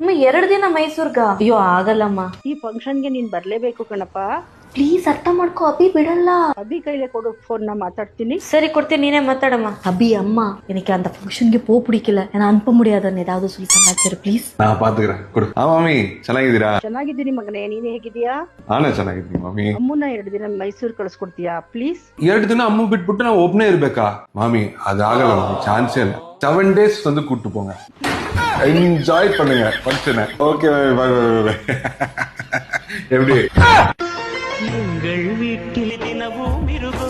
ಅಮ್ಮ 2 ದಿನ ಮೈಸೂರ್ಗ? ಅಯ್ಯೋ ಆಗಲ್ಲಮ್ಮ. ಈ ಫಂಕ್ಷನ್ಗೆ ನೀನ್ ಬರ್ಲೇಬೇಕು ಕಣಪ್ಪ. ಪ್ಲೀಸ್ ಅರ್ಥ ಮಾಡ್ಕೋ, ಅಭಿ ಬಿಡಲ್ಲ. ಅಭಿ ಕೈಲೇ ಕೊಡು ಫೋನ್, ನಾ ಮಾತಾಡ್ತೀನಿ. சரி கொடுத்தேன், நீனே மாத்தாடம்மா. அபி அம்மா, எனக்கு அந்த ஃபங்க்ஷನ್ಗೆ ಪೋ பிடிக்கல. ನಾನು ಅನುಪ முடியாದನ್ನ ஏதாவது சொல்லி சமாளிச்சிரு ಪ್ಲೀಸ್. ನಾ ಪಾத்துக்கிறேன் ಕೊಡು. ಮಾಮಿ ಚೆನ್ನಾಗಿದ್ದೀರಾ? ಚೆನ್ನಾಗಿದ್ದೀನಿ ಮಗನೇ, ನೀನ್ ಹೇಗಿದ್ದೀಯಾ? ನಾನೇ ಚೆನ್ನಾಗಿದ್ದೀನಿ ಮಾಮಿ. ಅಮ್ಮನ 2 ದಿನ ಮೈಸೂರು ಕಳಿಸ್ಕೊಡ್ತೀಯಾ ಪ್ಲೀಸ್? 2 ದಿನ ಅಮ್ಮ ಬಿಟ್ಬಿಟ್ಟು ನಾವು ಒಬ್ಬನೇ ಇರ್ಬೇಕಾ? ಮಾಮಿ ಅದಾಗಲ್ಲ, ಚಾನ್ಸೇ ಇಲ್ಲ. 7 days வந்து கூட்டு போங்க, என்ஜாய் பண்ணுங்க ஃபங்க்ஷனை. Okay bye bye bye. எப்படி எங்கள் வீட்டில் தினமும் இருகோ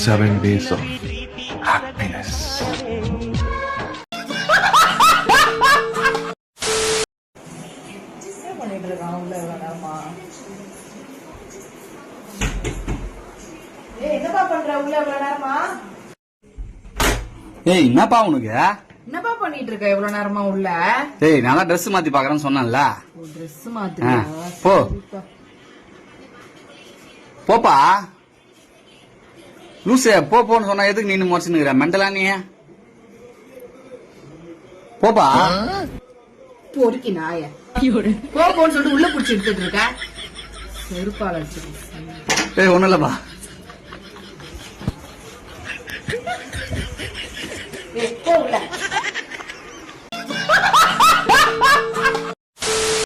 7 days of happiness. என்னப்பா பண்ற உள்ள இவ்வளவு நேரமா? ஏய் என்னப்பா உனக்கு? என்னப்பா பண்ணிட்டு இருக்க இவ்வளவு நேரமா உள்ள? ஏய் நான் ட்ரெஸ் மாத்தி பாக்குறேன்னு சொன்னேன்ல. ட்ரெஸ் மாத்தியா? போ போப்பா. லூசே போன்னு சொன்னா எதுக்கு நீ முறைச்சுன்னு மெண்டலா நீ? போப்பா. பொறுக்கி நாய போன்னு சொல்லிட்டு உள்ள புடிச்சு எடுத்துட்டு இருக்க. செருப்பால அடிச்சிருக்கேன். ஏய் ஒண்ணும் இல்லப்பா.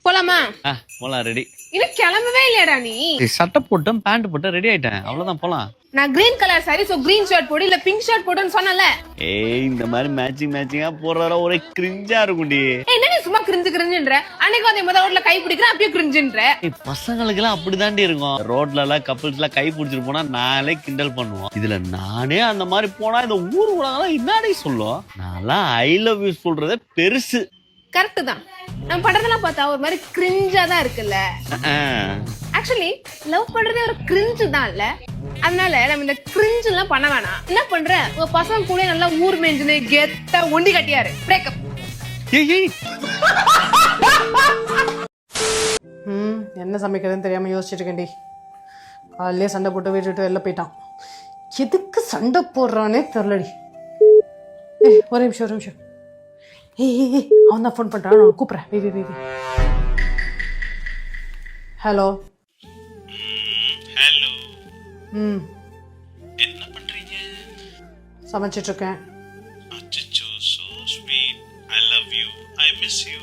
போலாமா? போலாம், ரெடி. இன்னும் கிளம்பவே இல்லையாடா நீ? சட்டை போட்டேன், பேண்ட் போட்டேன், ரெடி ஆயிட்டேன், அவ்வளவுதான், போலாம். நான் green colour sorry, so green shirt போடு இல்ல பிங்க் ஷர்ட் போடுன்னு சொன்னல. ஏய் இந்த மாதிரி மேட்சிங்கா போடுறா ஒரே கிரிஞ்சா இருக்கும்டி. என்ன நீ சும்மா கிரிஞ்சுன்ற? அன்னைக்கு வந்து ரோட்ல கை பிடிக்கிற, அப்படியே கிரிஞ்சுன்ற. பசங்களுக்கு எல்லாம் அப்படிதாண்டி இருக்கும். ரோட்ல எல்லாம் கப்பிள்ஸ் எல்லாம் கை பிடிச்சிட்டு போனா நாளே கிண்டல் பண்ணுவோம். இதுல நானே அந்த மாதிரி போனா இந்த ஊர் உலகம் என்னடி சொல்லும்? நான்லாம் ஐ லவ் யூ சொல்றதே பெருசு. கரெக்ட் தான். நம்ம பண்றதெல்லாம் பார்த்தா ஒரு மாதிரி கிரிஞ்சா தான் இருக்குல்ல. ஆக்சுவலி லவ் பண்றதே ஒரு கிரிஞ்சு தான் இல்ல. அதனால நம்ம இந்த கிரிஞ்சு எல்லாம் பண்ண வேணாம். என்ன பண்ற, உங்க பசங்க கூட நல்லா ஊர் மேஞ்சுன்னு கெத்தா ஒண்டி கட்டியாரு. பிரேக்கப். என்ன சமைக்கிறதுன்னு தெரியாம யோசிச்சுட்டு இருக்கேன்டி. காலையிலே சண்டை போட்டு வீட்டு வெளில போயிட்டான். எதுக்கு சண்டை போடுறானே தெரியலடி. ஒரு நிமிஷம். ஏய் அவன் தான் ஃபோன் பண்றான், நான் கூப்பிடுறேன். வே. ஹலோ. என்ன பண்றீங்க? சமைச்சிட்டு இருக்கேன். அச்சச்சோ, so sweet. I love you. I miss you.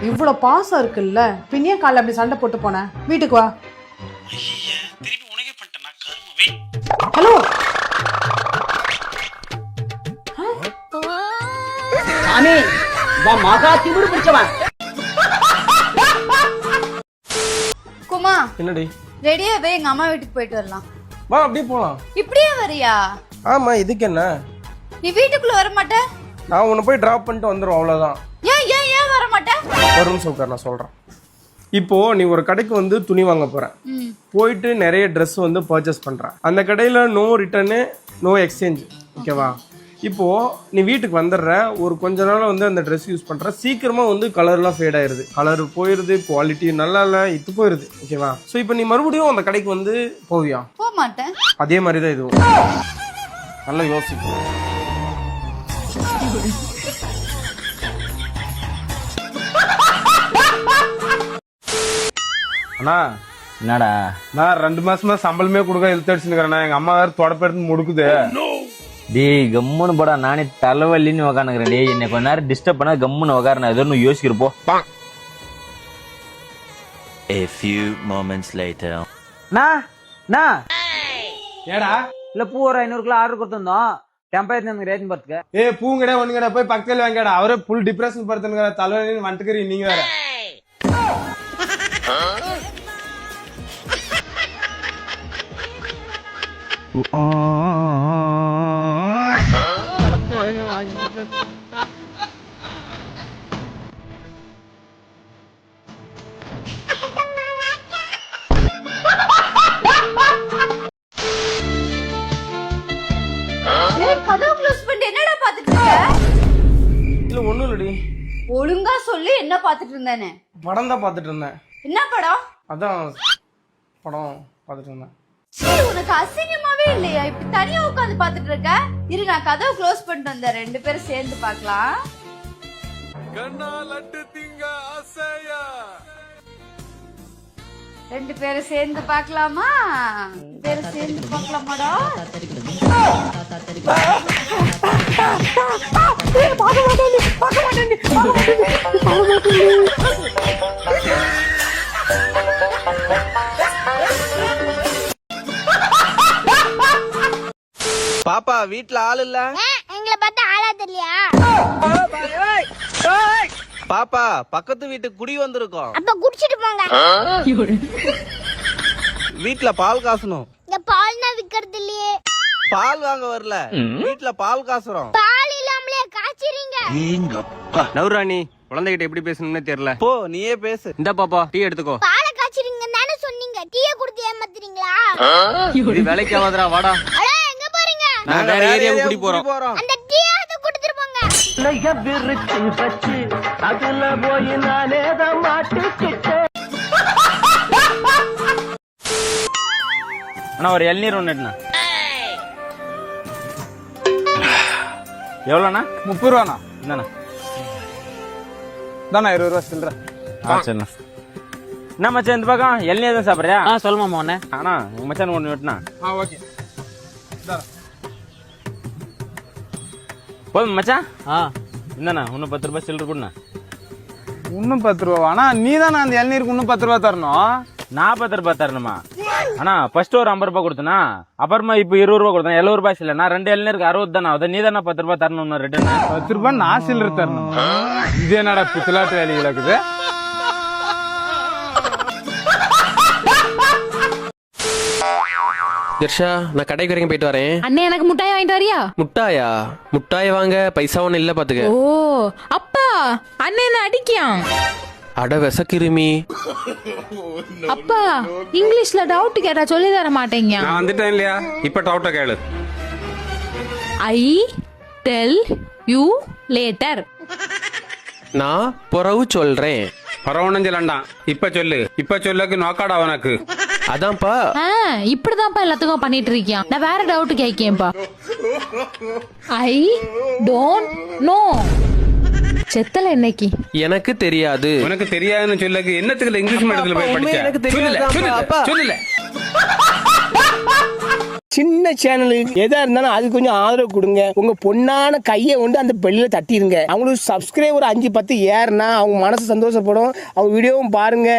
இவ்வளோ பாசம் இருக்குல்ல, பின்னே காலைல அப்படி சண்டை போட்டு போனேன். வீட்டுக்கு வா. ஐயா, திருப்பி உனக்கே பண்ணிட்டேனா? கர்ம. வெயிட். ஹலோ. சாமி வா, மகா திமிரு பிடிச்சவன். குமா என்னடி? ரெடியாவே எங்க அம்மா வீட்டுக்கு போயிட்டு வரலாம். வா அப்படியே போலாம். இப்படியே வரியா? ஆமா, இதுக்கு என்ன? நீ வீட்டுக்குள்ள வர மாட்ட? நான் உன்னை போய் டிராப் பண்ணிட்டு வந்துடும், அவ்வளவுதான். ஏன் வர மாட்ட? ஒரு நிமிஷம் உட்கார், நான் சொல்றேன். இப்போ நீ ஒரு கடைக்கு வந்து துணி வாங்க போற, போயிட்டு நிறைய ட்ரெஸ் வந்து பர்ச்சேஸ் பண்ற. அந்த கடையில நோ ரிட்டர்னு, நோ எக்ஸ்சேஞ்ச், ஓகேவா? இப்போ நீ வீட்டுக்கு வந்துடுற, ஒரு கொஞ்ச நாள் வந்து அந்த ட்ரெஸ் யூஸ் பண்ற, சீக்கிரமா வந்து கலர்லாம் ஃபேட் ஆயிருது, கலர் போயிருது, குவாலிட்டி நல்லா இல்ல, இது போயிருது, ஓகேவா? ஸோ இப்போ நீ மறுபடியும் அந்த கடைக்கு வந்து போவியா? போக மாட்டேன். அதே மாதிரி தான் இதுவும். நல்லா யோசிக்கும். அண்ணா என்னடா? நான் 2 மாசமா சம்பளமே கொடுக்க இழுத்தடிச்சுக்கிறேன். எங்க அம்மா வேற தொடப்ப எடுத்து முடுக்குது. டேய் கம்முன்னு போடா, நானே தலைவலின்னு உக்காந்துக்கிறேன். டேய் என்னை கொஞ்ச நேரம் டிஸ்டர்ப் பண்ணா கம்முன்னு உக்கார, நான் எதுவும் யோசிக்கிறப்போ. A few moments later. ஏடா இல்ல பூ ஒரு 500 கிலோ ஆர்டர் கொடுத்திருந்தோம், டெம்பரேச்சர் ரேட்டிங் பார்த்துக்க. ஏ பூங்கடா ஒண்ணுங்கடா, போய் பக்கத்துல வாங்கடா. அவரே ஃபுல் டிப்ரெஷன் படுத்துங்கிற, தலைவலின்னு வந்துட்டுக்கிறீங்க நீங்க வேற. கதவு க்ளோஸ் பண்ணிட்டு என்னடா பாத்துட்டு இருக்க? இல்ல ஒண்ணும் இல்லடி. ஒழுங்கா சொல்லு, என்ன பாத்துட்டு இருந்தேன்னு. படம் தான் பாத்துட்டு இருந்தேன். என்ன படம்? அதான் படம் பாத்துட்டு இருந்தேன். உனக்கு அசிங்கமாவே இல்லையா? இப்படி தனியா உட்காந்து பாத்துட்டு இருக்க? இரு, நான் கதவை க்ளோஸ் பண்ணிட்டு வந்தேன், 2 பேரும் சேர்ந்து பாக்கலாம். கண்ணா லட்டு திங்க ஆசையா. ரெண்டு பேரும் சேர்ந்து பார்க்கலாமா? பேரும் சேர்ந்து பார்க்கலாமாடா? பாப்பா வீட்ல ஆள் இல்ல. எங்களை பார்த்தா ஆளா தெரியலையா? பாப்பா பக்கத்து வீட்டுக்கு குடி வந்திருக்கோம். அப்ப குடிச்சிட்டு போங்க. வீட்ல பால் காசணும். இந்த பால்னா விக்கிறது இல்லையே. பால் வாங்க வரல, வீட்ல பால் காசுறோம். பால் இல்லாமலே காய்ச்சிறீங்க. நவராணி குழந்தைகிட்ட எப்படி பேசணும்னே தெரியல. போ நீயே பேசு. இந்த பாப்பா டீ எடுத்துக்கோ. பாலை காய்ச்சிறீங்க தானே சொன்னீங்க. டீயை கொடுத்து ஏமாத்துறீங்களா? இது வேலைக்கு ஆகாதடா, வாடா. அட எங்க போறீங்க? நான் வேற ஏரியாவுக்கு குடி போறோம். அந்த டீயாவது கொடுத்துட்டு போங்க. அதுல போய் நானே தான் மாட்டிக்கிட்டேன். அண்ணா ஒரு இளநீர் ஒன்று எடுண்ணா. எவ்வளோண்ணா? 30 ரூபாண்ணா. இந்தாண்ணா. தானே 20 ரூபா சில்லற. சரிண்ணா. என்ன மச்சான் இந்த பக்கம் இளநீர் தான் சாப்பிட்றியா? சொல்லுமாமா உன்ன. ஆனா உங்க மச்சான் ஒன்று வெட்டினா ஓகே. போதும் மச்சான். இந்தாண்ணா இன்னும் 10 ரூபாய் சில்லற கொடுண்ணா. இன்னும் 10 ரூபா. ஆனா நீ தானே அந்த இளநீருக்கு இன்னும் 10 ரூபா தரணும். நான் 10 ரூபாய் தரணுமா? ஆனா ஃபர்ஸ்ட் ஒரு 50 ரூபாய் கொடுத்தனா, அப்புறமா இப்ப 20 ரூபாய் கொடுத்தேன். 70 ரூபாய் இல்ல, நான் 2 இளநீருக்கு 60 தானே. அதை நீ தானே 10 ரூபாய் தரணும். ரிட்டர்ன் 10 ரூபாய் நான் சில்லற தரணும். இது என்னடா பித்தலாட்டு வேலைகள் இருக்குது. திர்ஷா நான் கடைக்கு வரைக்கும் போயிட்டு வரேன். அண்ணே எனக்கு முட்டாய் வாங்கிட்டு வரியா? முட்டாயா? முட்டாய் வாங்க பைசா ஒண்ணு இல்ல பாத்துக்க. ஓ அப்பா அண்ணே என்ன அடிக்கியான்? அட விசக்கிருமி. அப்பா இங்கிலீஷ்ல டவுட் கேட்டா சொல்லி தர மாட்டேங்க. நான் வந்துட்டேன் இல்லையா? இப்ப டவுட்ட கேளு. I tell you later. நான் புறவு சொல்றேன். பரவணும் சொல்லண்டாம். இப்ப சொல்லு. இப்ப சொல்லக்கு நோக்காடா உனக்கு. அதான்ப்பா. இப்படிதான்ப்பா எல்லாத்துக்கும் பண்ணிட்டு இருக்கியான். நான் வேற டவுட் கேட்கேன்ப்பா. I don't know. செத்தல இன்னைக்கு. எனக்கு தெரியாது. உனக்கு தெரியாதுன்னு சொல்லக்கு என்னத்துக்கு இங்கிலீஷ் மீடியத்துல போய் படிச்ச? எனக்கு தெரியாது. சொல்லல. சின்ன சேனலு எதா இருந்தாலும் அது கொஞ்சம் ஆதரவு கொடுங்க. உங்க பொண்ணான கையை கொண்டு அந்த பெல்லில தட்டிடுங்க. அவங்களுக்கு சப்ஸ்கிரைபர் 5-10 ஏறுனா அவங்க மனசு சந்தோஷப்படும். அவங்க வீடியோவும் பாருங்க.